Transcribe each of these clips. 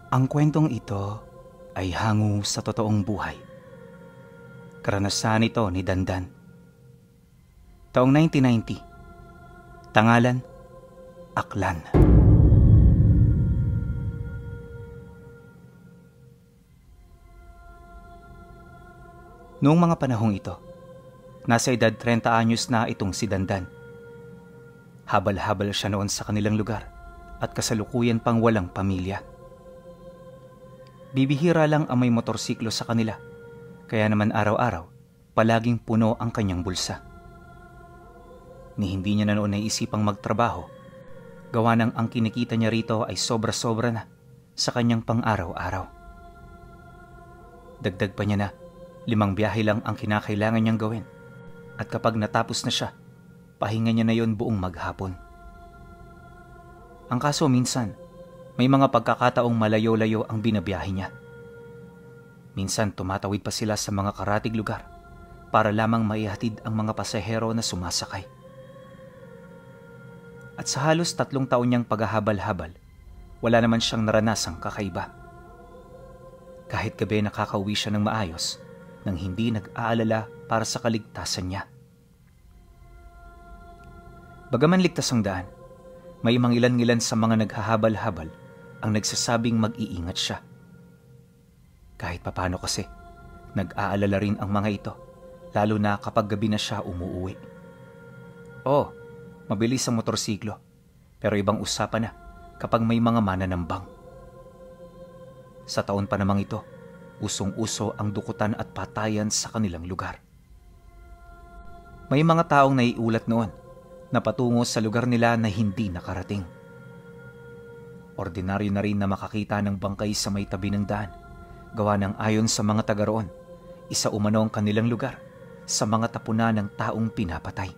Ang kwentong ito ay hango sa totoong buhay. Karanasan ito ni Dandan. Taong 1990. Tangalan, Aklan. Noong mga panahong ito, nasa edad 30 anyos na itong si Dandan. Habal-habal siya noon sa kanilang lugar at kasalukuyan pang walang pamilya. Bibihira lang ang may motorsiklo sa kanila, kaya naman araw-araw, palaging puno ang kanyang bulsa. Ni hindi niya na noon naisipang magtrabaho, gawa ng ang kinikita niya rito ay sobra-sobra na sa kanyang pang-araw-araw. Dagdag pa niya na 5 biyahe lang ang kinakailangan niyang gawin, at kapag natapos na siya, pahinga niya na yon buong maghapon. Ang kaso minsan, may mga pagkakataong malayo-layo ang binabiyahe niya. Minsan tumatawid pa sila sa mga karatig lugar para lamang maihatid ang mga pasahero na sumasakay. At sa halos 3 taon niyang paghahabal-habal, wala naman siyang naranasang kakaiba. Kahit gabi nakakauwi siya ng maayos nang hindi nag-aalala para sa kaligtasan niya. Bagaman ligtas ang daan, may mangilan-ngilan sa mga naghahabal-habal ang nagsasabing mag-iingat siya. Kahit papano kasi, nag-aalala rin ang mga ito, lalo na kapag gabi na siya umuuwi. Oo, mabilis ang motorsiklo, pero ibang usapan na kapag may mga mananambang. Sa taon pa namang ito, usong-uso ang dukutan at patayan sa kanilang lugar. May mga taong naiulat noon na patungo sa lugar nila na hindi nakarating. Ordinaryo na rin na makakita ng bangkay sa may tabi ng daan, gawa ng ayon sa mga taga roon, isa umano ang kanilang lugar sa mga tapunan ng taong pinapatay.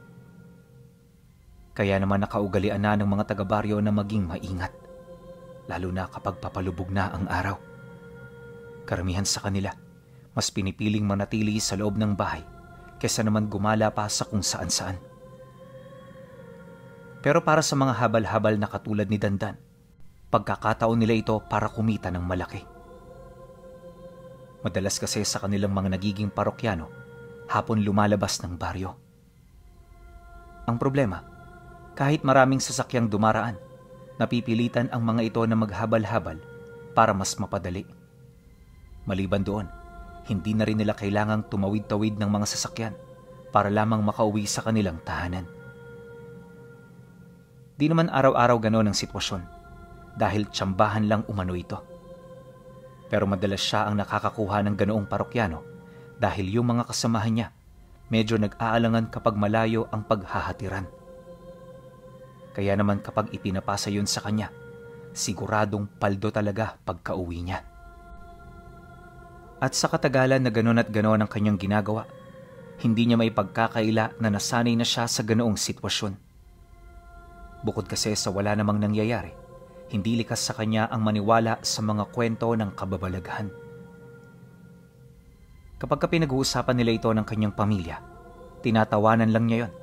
Kaya naman nakaugalian na ng mga taga-baryo na maging maingat, lalo na kapag papalubog na ang araw. Karamihan sa kanila, mas pinipiling manatili sa loob ng bahay kaysa naman gumala pa sa kung saan-saan. Pero para sa mga habal-habal na katulad ni Dandan, pagkakataon nila ito para kumita ng malaki. Madalas kasi sa kanilang mga nagiging parokyano, hapon lumalabas ng baryo. Ang problema, kahit maraming sasakyang dumaraan, napipilitan ang mga ito na maghabal-habal para mas mapadali. Maliban doon, hindi na rin nila kailangang tumawid-tawid ng mga sasakyan para lamang makauwi sa kanilang tahanan. Di naman araw-araw ganon ang sitwasyon, dahil tsambahan lang umano ito. Pero madalas siya ang nakakakuha ng ganoong parokyano dahil yung mga kasamahan niya medyo nag-aalangan kapag malayo ang paghahatiran. Kaya naman kapag ipinapasa yun sa kanya, siguradong paldo talaga pagka-uwi niya. At sa katagalan na ganon at ganon ang kanyang ginagawa, hindi niya may pagkakaila na nasanay na siya sa ganoong sitwasyon. Bukod kasi sa wala namang nangyayari, hindi likas sa kanya ang maniwala sa mga kwento ng kababalaghan. Kapag pinag-uusapan nila ito ng kanyang pamilya, tinatawanan lang niya yon,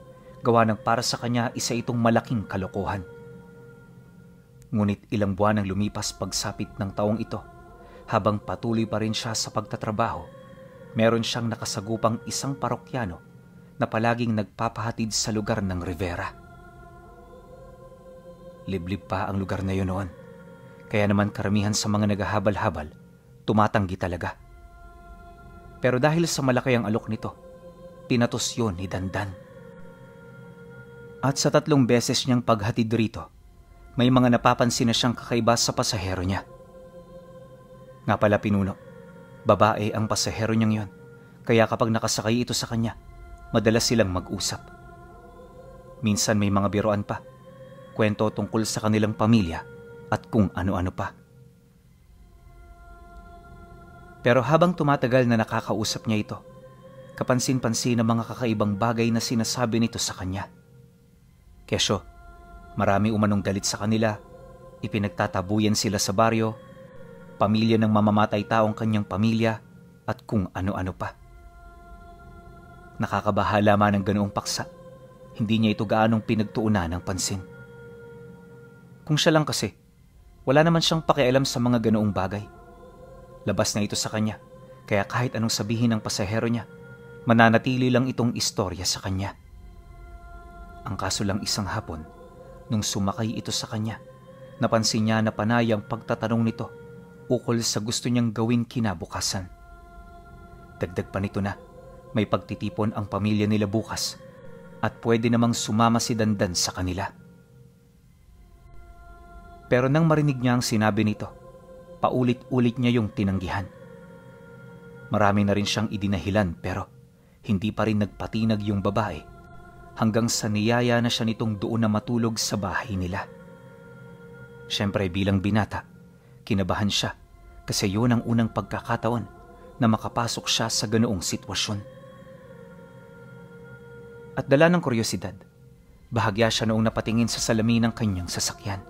gawa ng para sa kanya isa itong malaking kalokohan. Ngunit ilang buwan ang lumipas pagsapit ng taong ito, habang patuloy pa rin siya sa pagtatrabaho, meron siyang nakasagupang isang parokyano na palaging nagpapahatid sa lugar ng Rivera. Liblib pa ang lugar na yun noon, kaya naman karamihan sa mga naghahabal-habal, tumatanggi talaga. Pero dahil sa malaki ang alok nito, pinatos yun ni Dandan. At sa 3 beses niyang paghatid rito, may mga napapansin na siyang kakaiba sa pasahero niya. Nga pala pinuno, babae ang pasahero niyang yon, kaya kapag nakasakay ito sa kanya, madalas silang mag-usap. Minsan may mga biroan pa, kwento tungkol sa kanilang pamilya at kung ano-ano pa. Pero habang tumatagal na nakakausap niya ito, kapansin-pansin ang mga kakaibang bagay na sinasabi nito sa kanya. Kesyo, marami umanong galit sa kanila, ipinagtatabuyan sila sa baryo, pamilya ng mamamatay taong kanyang pamilya, at kung ano-ano pa. Nakakabahala man ang ganoong paksa, hindi niya ito gaanong pinagtuunan ng pansin. Kung siya lang kasi, Wala naman siyang pakialam sa mga ganoong bagay. Labas na ito sa kanya, kaya kahit anong sabihin ng pasahero niya, mananatili lang itong istorya sa kanya. Ang kaso lang isang hapon, nung sumakay ito sa kanya, napansin niya na panay ang pagtatanong nito ukol sa gusto niyang gawin kinabukasan. Dagdag pa nito na may pagtitipon ang pamilya nila bukas at pwede namang sumama si Dandan sa kanila. Pero nang marinig niya ang sinabi nito, paulit-ulit niya yung tinanggihan. Marami na rin siyang idinahilan pero hindi pa rin nagpatinag yung babae hanggang sa niyaya na siya nitong doon na matulog sa bahay nila. Siyempre bilang binata, kinabahan siya kasi yun ang unang pagkakataon na makapasok siya sa ganoong sitwasyon. At dala ng kuryosidad, bahagya siya noong napatingin sa salamin ng kanyang sasakyan.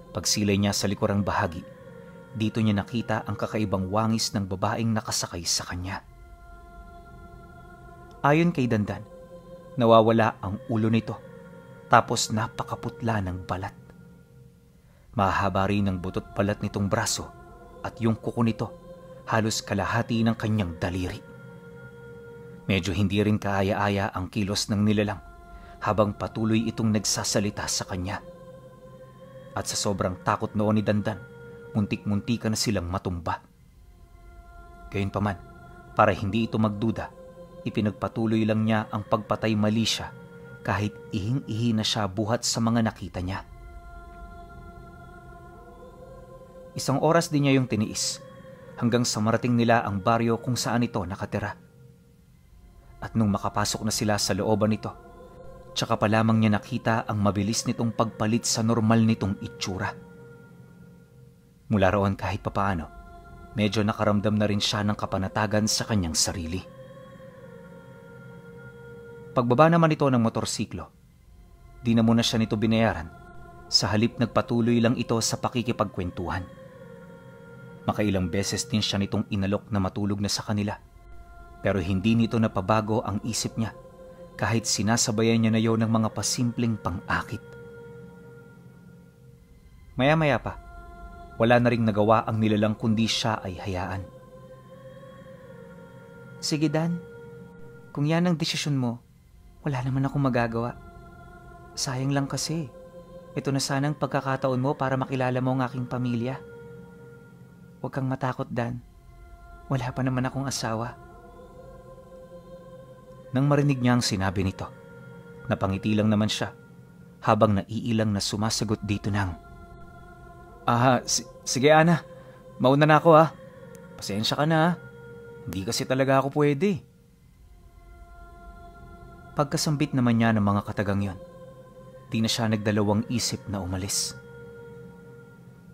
Pagsilay niya sa likurang bahagi, dito niya nakita ang kakaibang wangis ng babaeng nakasakay sa kanya. Ayon kay Dandan, nawawala ang ulo nito tapos napakaputla ng balat. Mahaba rin ang butot balat nitong braso at yung kuko nito halos kalahati ng kanyang daliri. Medyo hindi rin kaaya-aya ang kilos ng nilalang habang patuloy itong nagsasalita sa kanya. At sa sobrang takot noon ni Dandan, muntik-muntikan na silang matumba. Gayunpaman, para hindi ito magduda, ipinagpatuloy lang niya ang pagpatay mali siya kahit ihing-ihi na siya buhat sa mga nakita niya. Isang oras din niya yung tiniis hanggang sa marating nila ang baryo kung saan ito nakatira. At nung makapasok na sila sa looban nito, tsaka pa lamang niya nakita ang mabilis nitong pagpalit sa normal nitong itsura. Mula roon kahit papaano, medyo nakaramdam na rin siya ng kapanatagan sa kanyang sarili. Pagbaba naman ito ng motorsiklo, di na muna siya nito binayaran, sa halip nagpatuloy lang ito sa pakikipagkwentuhan. Makailang beses din siya nitong inalok na matulog na sa kanila, pero hindi nito napabago ang isip niya kahit sinasabayan niya na yon ng mga pasimpleng pang-akit. Maya-maya pa, wala na ring nagawa ang nilalang kundi siya ay hayaan. Sige Dan, kung yan ang desisyon mo, wala naman akong magagawa. Sayang lang kasi, ito na sanang pagkakataon mo para makilala mo ang aking pamilya. Huwag kang matakot Dan, wala pa naman akong asawa. Nang marinig niya ang sinabi nito, napangiti lang naman siya habang naiilang na sumasagot dito ng, Sige Ana, mauna na ako ha. Pasensya ka na ha. Hindi kasi talaga ako pwede. Pagkasambit naman niya ng mga katagang yon, di na siya nagdalawang isip na umalis.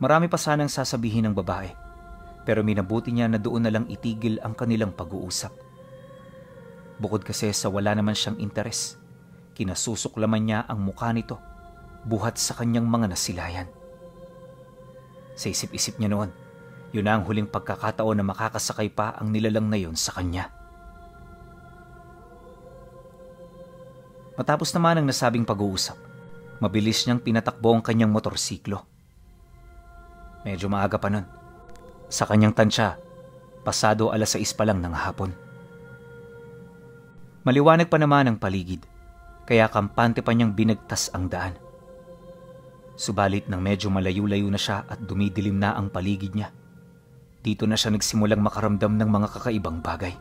Marami pa sanang sasabihin ng babae, pero minabuti niya na doon na lang itigil ang kanilang pag-uusap. Bukod kasi sa wala naman siyang interes, kinasusuklaman niya ang mukha nito buhat sa kanyang mga nasilayan. Sa isip-isip niya noon, yun na ang huling pagkakataon na makakasakay pa ang nilalang na yun sa kanya. Matapos naman ang nasabing pag-uusap, mabilis niyang pinatakbo ang kanyang motorsiklo. Medyo maaga pa nun. Sa kanyang tansya, pasado 6:00 pa lang ng hapon. Maliwanag pa naman ang paligid, kaya kampante pa niyang binagtas ang daan. Subalit nang medyo malayo-layo na siya at dumidilim na ang paligid niya, dito na siya nagsimulang makaramdam ng mga kakaibang bagay.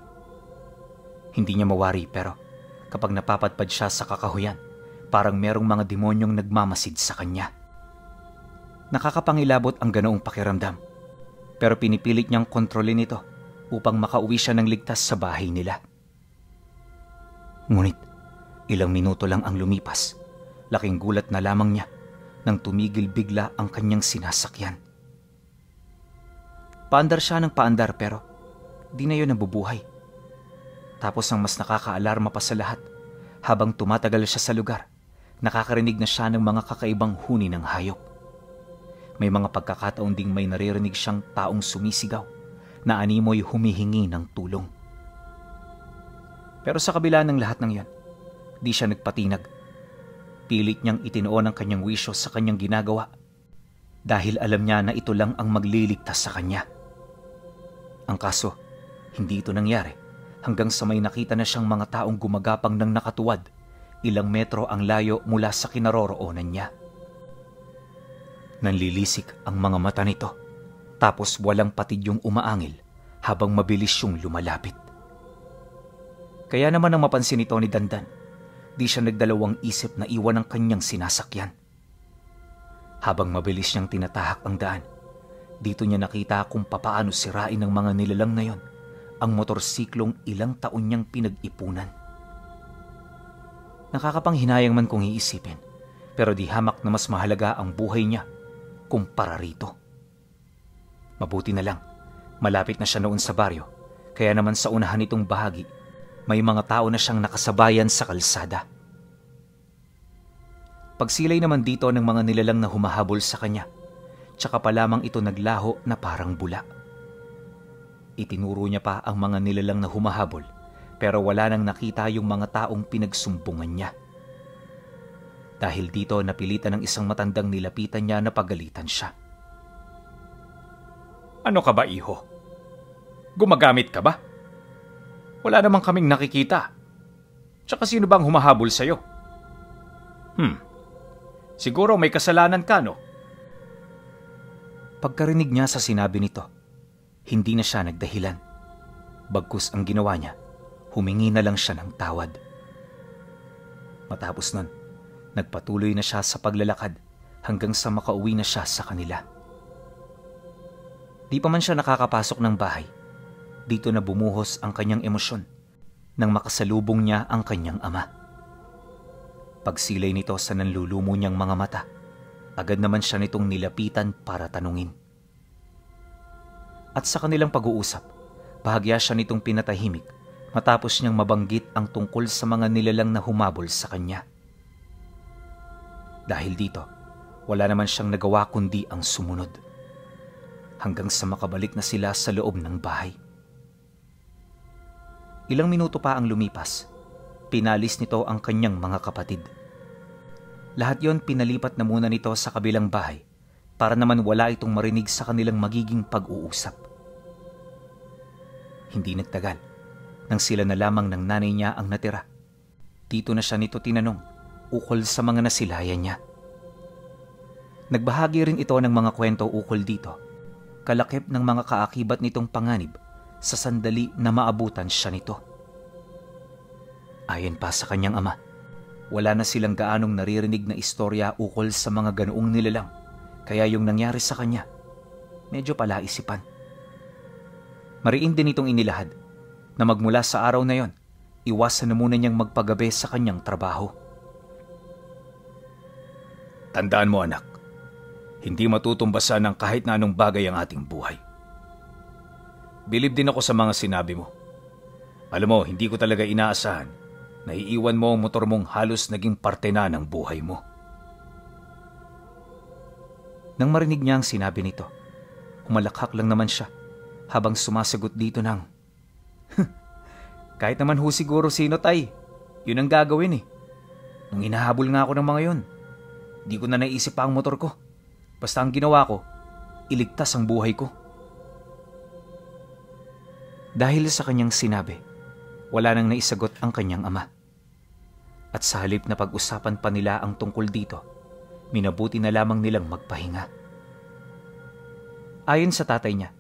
Hindi niya mawari pero kapag napapadpad siya sa kakahuyan, parang merong mga demonyong nagmamasid sa kanya. Nakakapangilabot ang ganoong pakiramdam, pero pinipilit niyang kontrolin ito upang makauwi siya ng ligtas sa bahay nila. Ngunit ilang minuto lang ang lumipas, laking gulat na lamang niya nang tumigil bigla ang kanyang sinasakyan. Paandar siya ng paandar pero di na yun nabubuhay. Tapos ang mas nakakaalarma pa sa lahat, habang tumatagal siya sa lugar, nakakarinig na siya ng mga kakaibang huni ng hayop. May mga pagkakataon ding may naririnig siyang taong sumisigaw na animoy humihingi ng tulong. Pero sa kabila ng lahat ng yan, di siya nagpatinag. Pilit niyang itinoon ang kanyang wisyo sa kanyang ginagawa. dahil alam niya na ito lang ang magliligtas sa kanya. Ang kaso, hindi ito nangyari hanggang sa may nakita na siyang mga taong gumagapang ng nakatuwad, ilang metro ang layo mula sa kinaroroonan niya. Nanlilisik ang mga mata nito, tapos walang patid yung umaangil habang mabilis yung lumalapit. Kaya naman ang mapansin nito ni Dandan, di siya nagdalawang isip na iwan ang kanyang sinasakyan. Habang mabilis niyang tinatahak ang daan, dito niya nakita kung papaano sirain ng mga nilalang na yon ang motorsiklong ilang taon niyang pinag-ipunan. Nakakapanghinayang man kung iisipin, pero di hamak na mas mahalaga ang buhay niya kumpara rito. Mabuti na lang, malapit na siya noon sa baryo, kaya naman sa unahan nitong bahagi, may mga tao na siyang nakasabayan sa kalsada. Pagsilay naman dito ng mga nilalang na humahabol sa kanya, tsaka pa lamang ito naglaho na parang bula. Itinuro niya pa ang mga nilalang na humahabol, pero wala nang nakita yung mga taong pinagsumbungan niya. Dahil dito napilitan ng isang matandang nilapitan niya na pagalitan siya. Ano ka ba, iho? Gumagamit ka ba? Wala namang kaming nakikita. Tsaka sino bang humahabol sa'yo? Siguro may kasalanan ka, no? Pagkarinig niya sa sinabi nito, hindi na siya nagdahilan. Bagkus ang ginawa niya, humingi na lang siya ng tawad. Matapos nun, nagpatuloy na siya sa paglalakad hanggang sa makauwi na siya sa kanila. Di pa man siya nakakapasok ng bahay, dito na bumuhos ang kanyang emosyon nang makasalubong niya ang kanyang ama. Pagsilay nito sa nanlulumo niyang mga mata, agad naman siya nitong nilapitan para tanungin. At sa kanilang pag-uusap, bahagya siya nitong pinatahimik matapos niyang mabanggit ang tungkol sa mga nilalang na humabol sa kanya. Dahil dito, wala naman siyang nagawa kundi ang sumunod. Hanggang sa makabalik na sila sa loob ng bahay. Ilang minuto pa ang lumipas, pinalis nito ang kanyang mga kapatid. Lahat yon pinalipat na muna nito sa kabilang bahay para naman wala itong marinig sa kanilang magiging pag-uusap. Hindi nagtagal, nang sila na lamang ng nanay niya ang natira. Dito na siya nito tinanong ukol sa mga nasilayan niya. Nagbahagi rin ito ng mga kwento ukol dito, kalakip ng mga kaakibat nitong panganib sa sandali na maabutan siya nito. Ayon pa sa kanyang ama, wala na silang gaanong naririnig na istorya ukol sa mga ganoong nilalang, kaya yung nangyari sa kanya, medyo palaisipan. Mariin din itong inilahad na magmula sa araw na yon, iwasan na muna niyang magpagabi sa kanyang trabaho. Tandaan mo, anak, hindi matutumbasan ng kahit na anong bagay ang ating buhay. Bilib din ako sa mga sinabi mo. Alam mo, hindi ko talaga inaasahan na iiwan mo ang motor mong halos naging parte na ng buhay mo. Nang marinig niya ang sinabi nito, humalakhak lang naman siya habang sumasagot dito ng, kahit naman ho siguro sino tay, yun ang gagawin eh. Nung hinahabol nga ako ng mga yun, di ko na naisip pa ang motor ko. Basta ang ginawa ko, iligtas ang buhay ko. Dahil sa kanyang sinabi, wala nang naisagot ang kanyang ama. At sa halip na pag-usapan pa nila ang tungkol dito, minabuti na lamang nilang magpahinga. Ayon sa tatay niya,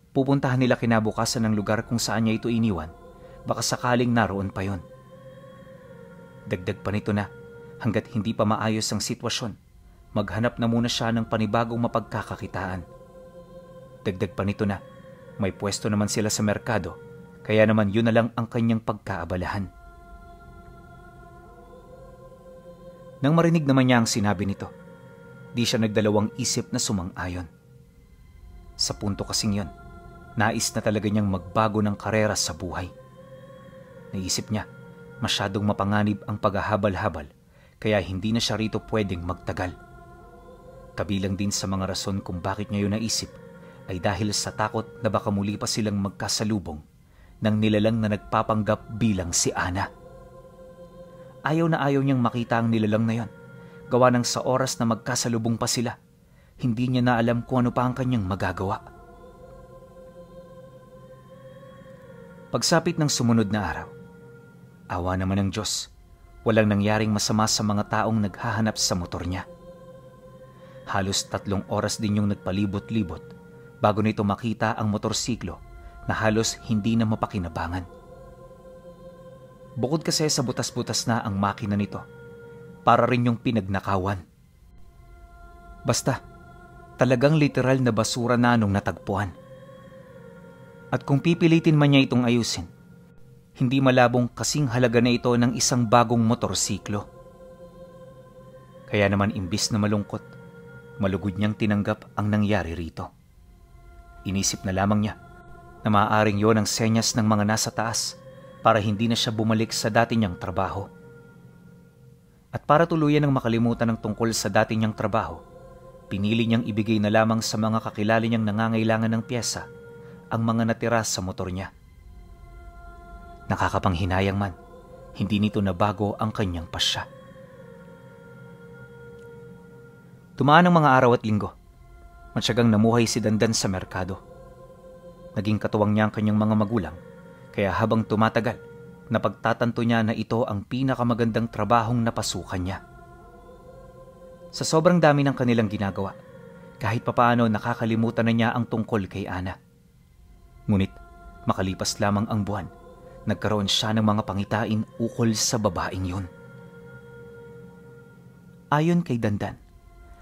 pupuntahan nila kinabukasan ng lugar kung saan niya ito iniwan, baka sakaling naroon pa yon. Dagdag pa nito na, hanggat hindi pa maayos ang sitwasyon, maghanap na muna siya ng panibagong mapagkakakitaan. Dagdag pa nito na, may pwesto naman sila sa merkado, kaya naman yun na lang ang kanyang pagkaabalahan. Nang marinig naman niya ang sinabi nito, di siya nagdalawang isip na sumang-ayon. Sa punto kasing yon, nais na talaga niyang magbago ng karera sa buhay. Naisip niya, masyadong mapanganib ang paghahabal-habal, kaya hindi na siya rito pwedeng magtagal. Kabilang din sa mga rason kung bakit niya yun naisip ay dahil sa takot na baka muli pa silang magkasalubong ng nilalang na nagpapanggap bilang si Ana. Ayaw na ayaw niyang makita ang nilalang na yon, gawa ng sa oras na magkasalubong pa sila, Hindi niya na alam kung ano pa ang kanyang magagawa. Pagsapit ng sumunod na araw, awa naman ng Diyos, walang nangyaring masama sa mga taong naghahanap sa motor niya. Halos 3 oras din yung nagpalibot-libot bago nito makita ang motorsiklo na halos hindi na mapakinabangan. Bukod kasi sa butas-butas na ang makina nito, para rin yung pinagnakawan. Basta, talagang literal na basura na nung natagpuan. At kung pipilitin man niya itong ayusin, hindi malabong kasing halaga na ito ng isang bagong motorsiklo. Kaya naman imbis na malungkot, malugod niyang tinanggap ang nangyari rito. Inisip na lamang niya na maaaring yon ang senyas ng mga nasa taas para hindi na siya bumalik sa dati niyang trabaho. At para tuluyan ng makalimutan ng tungkol sa dati niyang trabaho, pinili niyang ibigay na lamang sa mga kakilala niyang nangangailangan ng pyesa ang mga natira sa motor niya. Nakakapanghinayang man, hindi nito nabago ang kanyang pasya. Tumaan ang mga araw at linggo. Matyagang namuhay si Dandan sa merkado. Naging katuwang niya ang kanyang mga magulang, kaya habang tumatagal, napagtatanto niya na ito ang pinakamagandang trabahong napasukan niya. Sa sobrang dami ng kanilang ginagawa, kahit papaano nakakalimutan na niya ang tungkol kay Ana. Ngunit makalipas lamang ang buwan, nagkaroon siya ng mga pangitain ukol sa babaeng yun. Ayon kay Dandan,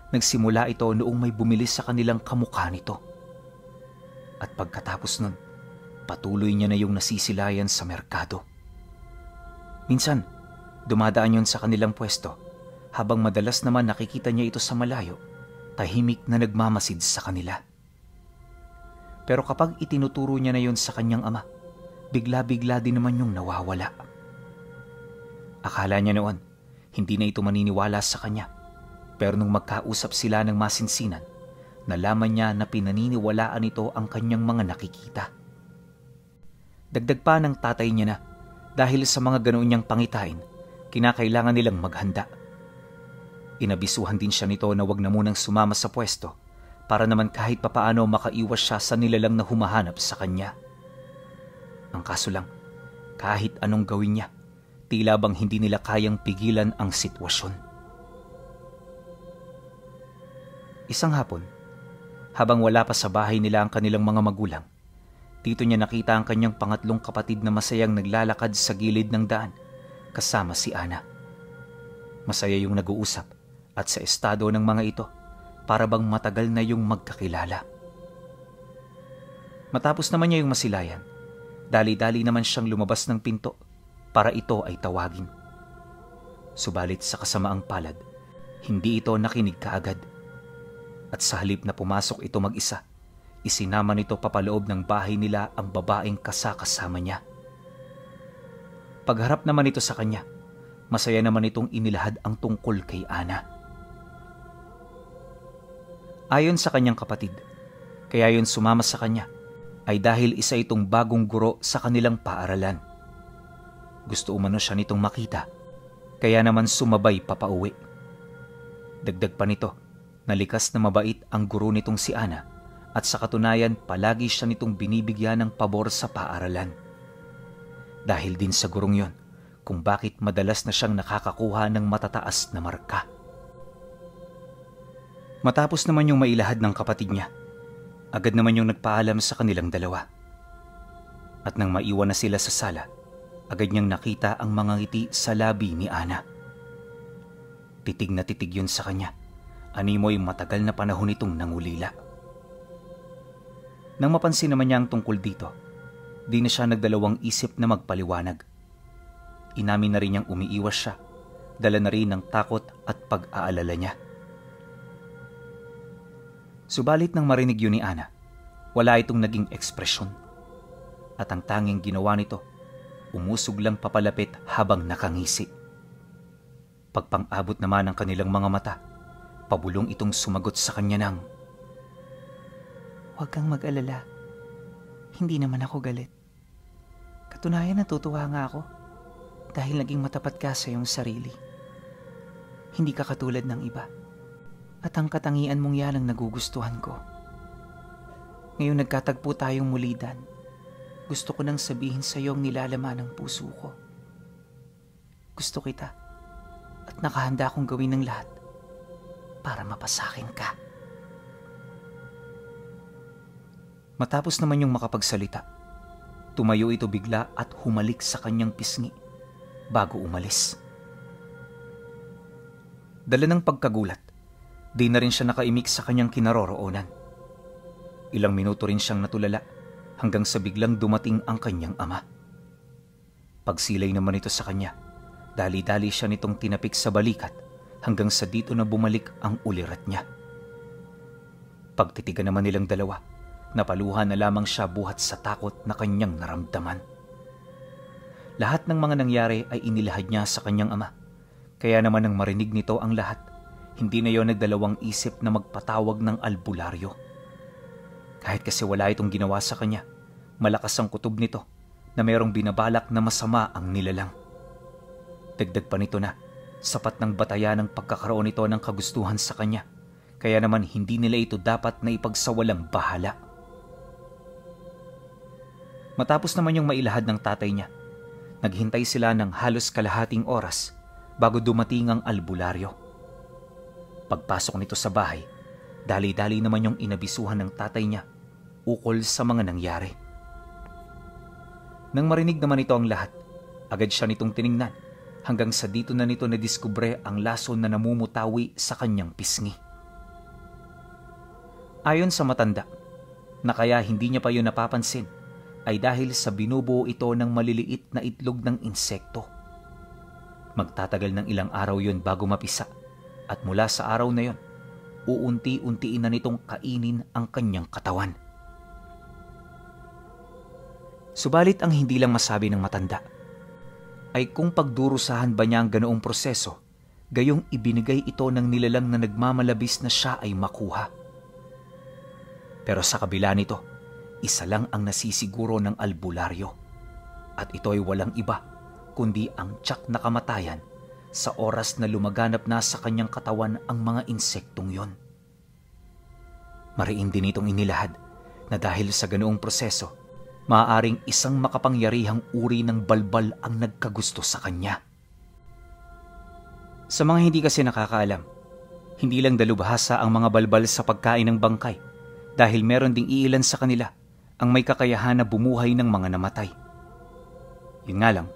nagsimula ito noong may bumili sa kanilang kamukha nito. At pagkatapos nun, patuloy niya na yung nasisilayan sa merkado. Minsan, dumadaan yun sa kanilang pwesto, habang madalas naman nakikita niya ito sa malayo, tahimik na nagmamasid sa kanila. Pero kapag itinuturo niya na yun sa kanyang ama, bigla-bigla din naman yung nawawala. Akala niya noon, hindi na ito maniniwala sa kanya. Pero nung magkausap sila ng masinsinan, nalaman niya na pinaniniwalaan ito ang kanyang mga nakikita. Dagdag pa ng tatay niya na dahil sa mga ganoon niyang pangitain, kinakailangan nilang maghanda. Inabisuhan din siya nito na wag na munang sumama sa pwesto para naman kahit papaano makaiwas siya sa nilalang na humahanap sa kanya. Ang kaso lang, kahit anong gawin niya, tila bang hindi nila kayang pigilan ang sitwasyon. Isang hapon, habang wala pa sa bahay nila ang kanilang mga magulang, dito niya nakita ang kanyang pangatlong kapatid na masayang naglalakad sa gilid ng daan kasama si Ana. Masaya yung nag-uusap at sa estado ng mga ito, para bang matagal na yung magkakilala. Matapos naman niya yung masilayan, dali-dali naman siyang lumabas ng pinto para ito ay tawagin. Subalit sa kasamaang palad, hindi ito nakinig kaagad. At sa halip na pumasok ito mag-isa, isinama nito papaloob ng bahay nila ang babaeng kasakasama niya. Pagharap naman ito sa kanya, masaya naman itong inilahad ang tungkol kay Ana. Ayon sa kanyang kapatid, kaya yun sumama sa kanya ay dahil isa itong bagong guro sa kanilang paaralan. Gusto umano siya nitong makita, kaya naman sumabay papauwi. Dagdag pa nito, nalikas na mabait ang guro nitong si Ana at sa katunayan palagi siya nitong binibigyan ng pabor sa paaralan. Dahil din sa gurong yon, kung bakit madalas na siyang nakakakuha ng matataas na marka. Matapos naman yung mailahad ng kapatid niya, agad naman yung nagpaalam sa kanilang dalawa. At nang maiwan na sila sa sala, agad niyang nakita ang mga ngiti sa labi ni Ana. Titig na titig yun sa kanya. Animoy matagal na panahon itong nangulila. Nang mapansin naman niya ang tungkol dito, di na siya nagdalawang isip na magpaliwanag. Inamin na rin niyang umiiwas siya, dala na rin ng takot at pag-aalala niya. Subalit nang marinig yun ni Ana, wala itong naging ekspresyon. At ang tanging ginawa nito, umusog lang papalapit habang nakangisi. Pagpang-abot naman ng kanilang mga mata, pabulong itong sumagot sa kanya ng, "Huwag kang mag-alala. Hindi naman ako galit. Katunayan natutuwa nga ako dahil naging matapat ka sa iyong sarili. Hindi ka katulad ng iba. At ang katangian mong yan ang nagugustuhan ko. Ngayon nagkatagpo tayong muli, Dan. Gusto ko nang sabihin sa iyo ang nilalaman ng puso ko. Gusto kita at nakahanda akong gawin ng lahat para mapasakin ka. Matapos naman yung makapagsalita, tumayo ito bigla at humalik sa kanyang pisngi bago umalis. Dala ng pagkagulat, di na rin siya nakaimik sa kanyang kinaroroonan. Ilang minuto rin siyang natulala hanggang sa biglang dumating ang kanyang ama. Pagsilay naman ito sa kanya, dali-dali siya nitong tinapik sa balikat hanggang sa dito na bumalik ang ulirat niya. Pagtitigan naman nilang dalawa, napaluhan na lamang siya buhat sa takot na kanyang naramdaman. Lahat ng mga nangyari ay inilahad niya sa kanyang ama. Kaya naman nang marinig nito ang lahat, hindi na yon nagdalawang isip na magpatawag ng albularyo. Kahit kasi wala itong ginawa sa kanya, malakas ang kutob nito na mayroong binabalak na masama ang nilalang. Dagdag pa nito na sapat ng batayan ng pagkakaroon nito ng kagustuhan sa kanya, kaya naman hindi nila ito dapat na ipagsawalang bahala. Matapos naman yung mailahad ng tatay niya, naghintay sila ng halos kalahating oras bago dumating ang albularyo. Pagpasok nito sa bahay, dali-dali naman yung inabisuhan ng tatay niya ukol sa mga nangyari. Nang marinig naman ito ang lahat, agad siya nitong tiningnan hanggang sa dito na nito nadiskubre ang laso na namumutawi sa kanyang pisngi. Ayon sa matanda, na kaya hindi niya pa yun napapansin ay dahil sa binubuo ito ng maliliit na itlog ng insekto. Magtatagal ng ilang araw yun bago mapisa at mula sa araw na yun, uunti-untiin na nitong kainin ang kanyang katawan. Subalit ang hindi lang masabi ng matanda ay kung pagdurusahan ba niya ang ganoong proseso, gayong ibinigay ito ng nilalang na nagmamalabis na siya ay makuha. Pero sa kabila nito, isa lang ang nasisiguro ng albularyo at ito ay walang iba kundi ang tiyak na kamatayan sa oras na lumaganap na sa kanyang katawan ang mga insektong yon. Mariin din itong inilahad na dahil sa ganoong proseso, maaaring isang makapangyarihang uri ng balbal ang nagkagusto sa kanya. Sa mga hindi kasi nakakaalam, hindi lang dalubhasa ang mga balbal sa pagkain ng bangkay dahil meron ding iilan sa kanila ang may kakayahan na bumuhay ng mga namatay. Yun nga lang,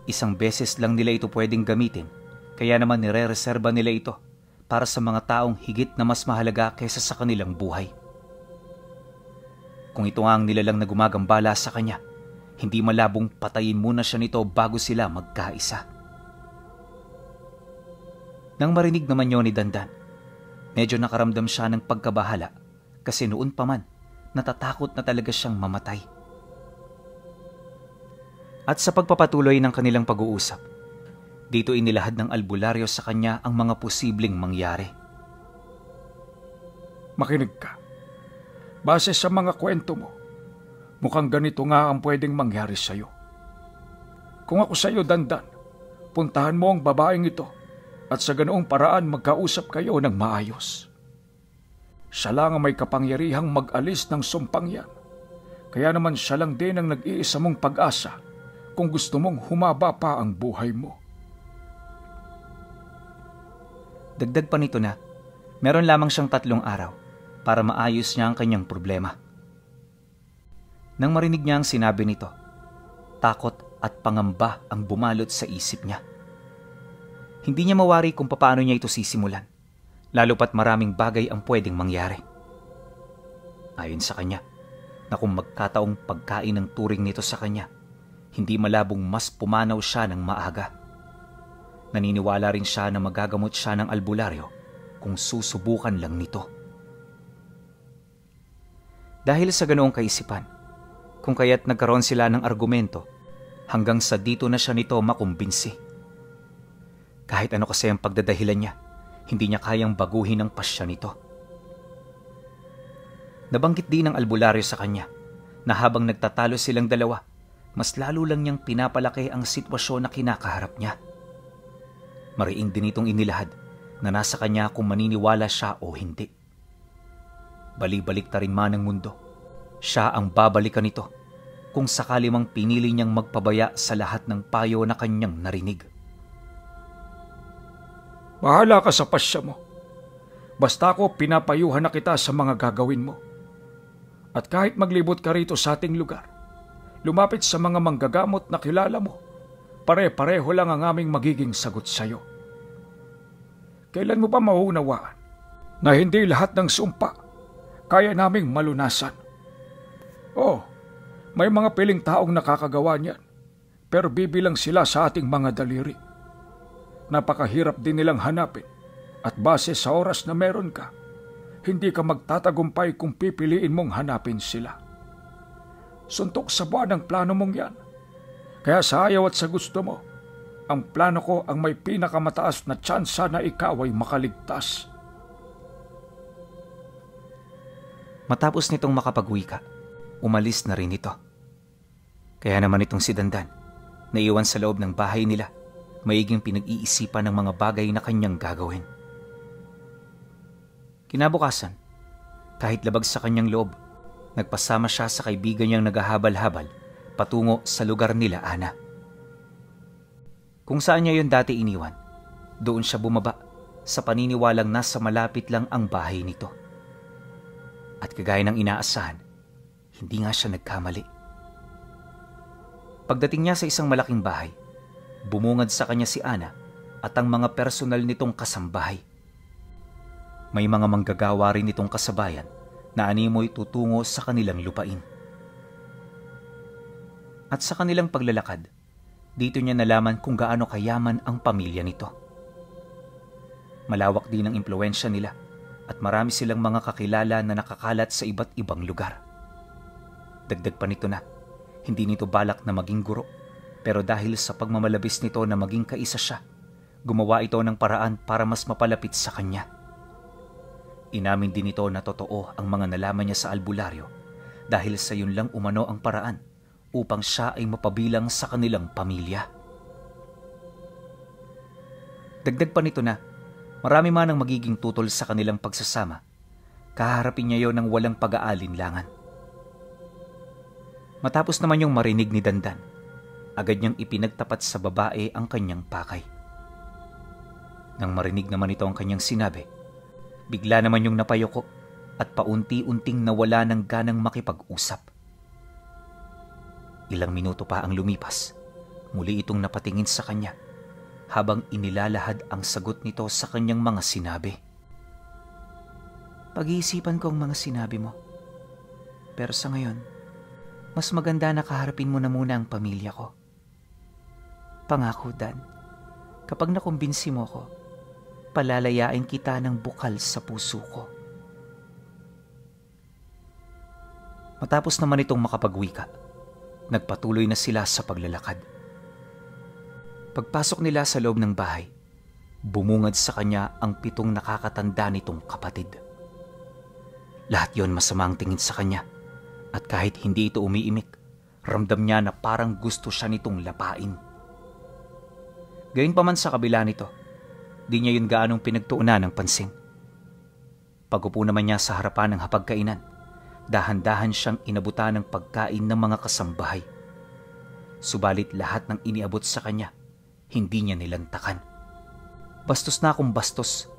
isang beses lang nila ito pwedeng gamitin, kaya naman nire-reserba nila ito para sa mga taong higit na mas mahalaga kaysa sa kanilang buhay. Kung ito nga ang nilalang na gumagambala sa kanya, hindi malabong patayin muna siya nito bago sila magkaisa. Nang marinig naman yun ni Dandan, medyo nakaramdam siya ng pagkabahala kasi noon pa man, natatakot na talaga siyang mamatay. At sa pagpapatuloy ng kanilang pag-uusap, dito inilahad ng albularyo sa kanya ang mga posibleng mangyari. Makinig ka. Base sa mga kwento mo, mukhang ganito nga ang pwedeng mangyari sa'yo. Kung ako sa'yo, Dandan, puntahan mo ang babaeng ito at sa ganoong paraan magkausap kayo ng maayos. Siya lang ang may kapangyarihang mag-alis ng sumpang yan. Kaya naman siya lang din ang nag-iisa mong pag-asa kung gusto mong humaba pa ang buhay mo. Dagdag pa nito na, meron lamang siyang 3 araw para maayos niya ang kanyang problema. Nang marinig niya ang sinabi nito, takot at pangamba ang bumalot sa isip niya. Hindi niya mawari kung paano niya ito sisimulan, lalo pat maraming bagay ang pwedeng mangyari. Ayon sa kanya, na kung magkataong pagkain ng turing nito sa kanya, hindi malabong mas pumanaw siya ng maaga. Naniniwala rin siya na magagamot siya ng albularyo kung susubukan lang nito. Dahil sa ganoong kaisipan, kung kaya't nagkaroon sila ng argumento, hanggang sa dito na siya nito makumbinsi. Kahit ano kasi ang pagdadahilan niya, hindi niya kayang baguhin ang pasya nito. Nabanggit din ng albularyo sa kanya na habang nagtatalo silang dalawa, mas lalo lang niyang pinapalaki ang sitwasyon na kinakaharap niya. Mariin din itong inilahad na nasa kanya kung maniniwala siya o hindi. Bali-balik ta rin man ang mundo, siya ang babalikan nito kung sakali mang pinili niyang magpabaya sa lahat ng payo na kanyang narinig. Bahala ka sa pasya mo. Basta ako pinapayuhan na kita sa mga gagawin mo. At kahit maglibot ka rito sa ating lugar, lumapit sa mga manggagamot na kilala mo, pare-pareho lang ang aming magiging sagot sa iyo. Kailan mo ba maunawaan na hindi lahat ng sumpa kaya naming malunasan? Oh, may mga piling taong nakakagawa niyan, pero bibilang sila sa ating mga daliri. Napakahirap din nilang hanapin at base sa oras na meron ka, hindi ka magtatagumpay kung pipiliin mong hanapin sila. Suntok sa buwan ang plano mong yan. Kaya sa ayaw at sa gusto mo, ang plano ko ang may pinakamataas na tsansa na ikaw ay makaligtas. Matapos nitong makapag-wika, umalis na rin ito. Kaya naman itong si Dandan, naiwan sa loob ng bahay nila, maiging pinag-iisipan ng mga bagay na kanyang gagawin. Kinabukasan, kahit labag sa kanyang loob, nagpasama siya sa kaibigan niyang naghahabal-habal patungo sa lugar nila Ana. Kung saan niya yun dati iniwan, doon siya bumaba sa paniniwalang nasa malapit lang ang bahay nito. At kagaya ng inaasahan, hindi nga siya nagkamali. Pagdating niya sa isang malaking bahay, bumungad sa kanya si Ana at ang mga personal nitong kasambahay. May mga manggagawa rin nitong kasabayan na animoy tutungo sa kanilang lupain. At sa kanilang paglalakad, dito niya nalaman kung gaano kayaman ang pamilya nito. Malawak din ang impluwensya nila at marami silang mga kakilala na nakakalat sa iba't ibang lugar. Dagdag pa nito na, hindi nito balak na maging guro, pero dahil sa pagmamalabis nito na maging kaisa siya, gumawa ito ng paraan para mas mapalapit sa kanya. Inamin din ito na totoo ang mga nalaman niya sa albularyo dahil sa yun lang umano ang paraan upang siya ay mapabilang sa kanilang pamilya. Dagdag pa nito na, marami man ang magiging tutol sa kanilang pagsasama, kaharapin niya yon ng walang pag-aalinlangan. Matapos naman yung marinig ni Dandan, agad niyang ipinagtapat sa babae ang kanyang pakay. Nang marinig naman ito ang kanyang sinabi, bigla naman yung napayoko at paunti-unting nawala ng ganang makipag-usap. Ilang minuto pa ang lumipas, muli itong napatingin sa kanya habang inilalahad ang sagot nito sa kanyang mga sinabi. Pag-iisipan ko ang mga sinabi mo, pero sa ngayon, mas maganda na kaharapin mo na muna ang pamilya ko. Pangako, Dan, kapag nakumbinsi mo ko, palalayain kita ng bukal sa puso ko. Matapos naman itong makapagwika, nagpatuloy na sila sa paglalakad. Pagpasok nila sa loob ng bahay, bumungad sa kanya ang 7 nakakatanda nitong kapatid. Lahat yon masama ang tingin sa kanya at kahit hindi ito umiimik, ramdam niya na parang gusto siya nitong lapain. Gayunpaman sa kabila nito, di niya yun gaanong pinagtuunan ng pansin. Pag-upo naman niya sa harapan ng hapagkainan, dahan-dahan siyang inabutan ng pagkain ng mga kasambahay. Subalit lahat ng iniabot sa kanya, hindi niya nilantakan. Bastos na kung bastos,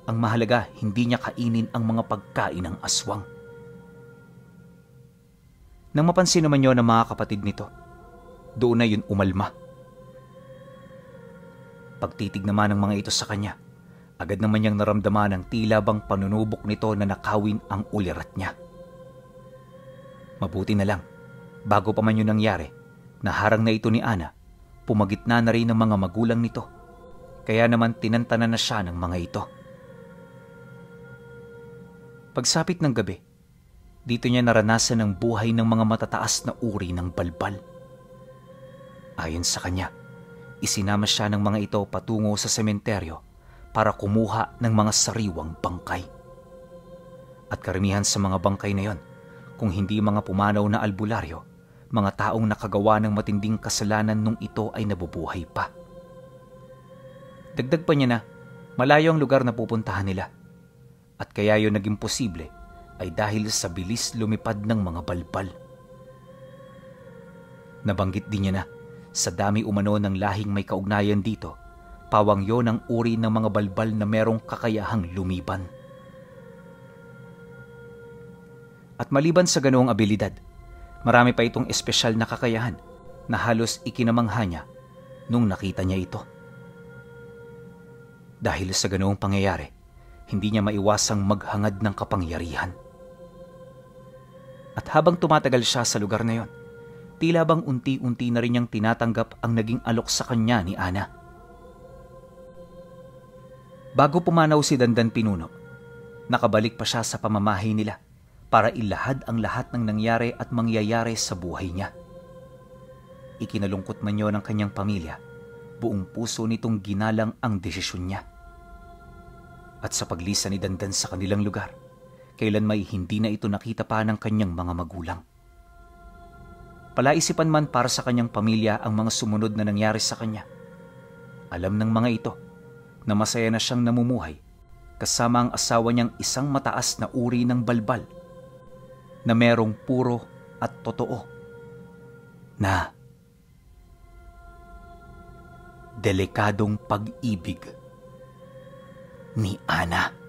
ang mahalaga hindi niya kainin ang mga pagkain ng aswang. Nang mapansin naman yun ng mga kapatid nito, doon na yun umalma. Pagtitig naman ng mga ito sa kanya, agad naman niyang naramdaman ang tila bang panunubok nito na nakawin ang ulirat niya. Mabuti na lang, bago pa man yun nangyari, naharang na ito ni Ana, pumagitna na rin ng mga magulang nito, kaya naman tinantanan na siya ng mga ito. Pagsapit ng gabi, dito niya naranasan ang buhay ng mga matataas na uri ng balbal. Ayon sa kanya, isinama siya ng mga ito patungo sa sementeryo para kumuha ng mga sariwang bangkay. At karamihan sa mga bangkay na yon, kung hindi mga pumanaw na albularyo, mga taong nakagawa ng matinding kasalanan nung ito ay nabubuhay pa. Dagdag pa niya na, Malayo ang lugar na pupuntahan nila. At kaya yun naging posible ay dahil sa bilis lumipad ng mga balbal. Nabanggit din niya na sa dami umano ng lahing may kaugnayan dito, pawang yon ang uri ng mga balbal na merong kakayahang lumiban. At maliban sa ganoong abilidad, marami pa itong espesyal na kakayahan na halos ikinamangha niya nung nakita niya ito. Dahil sa ganoong pangyayari, hindi niya maiwasang maghangad ng kapangyarihan. At habang tumatagal siya sa lugar na yon, tila bang unti-unti na rin niyang tinatanggap ang naging alok sa kanya ni Ana. Bago pumanaw si Dandan Pinuno, nakabalik pa siya sa pamamahay nila para ilahad ang lahat ng nangyari at mangyayari sa buhay niya. Ikinalungkot man yon ng kanyang pamilya, buong puso nitong ginalang ang desisyon niya. At sa paglisa ni Dandan sa kanilang lugar, kailan may hindi na ito nakita pa ng kanyang mga magulang. Palaisipan man para sa kanyang pamilya ang mga sumunod na nangyari sa kanya. Alam ng mga ito na masaya na siyang namumuhay kasama ang asawa niyang isang mataas na uri ng balbal na merong puro at totoo na delikadong pag-ibig ni Ana.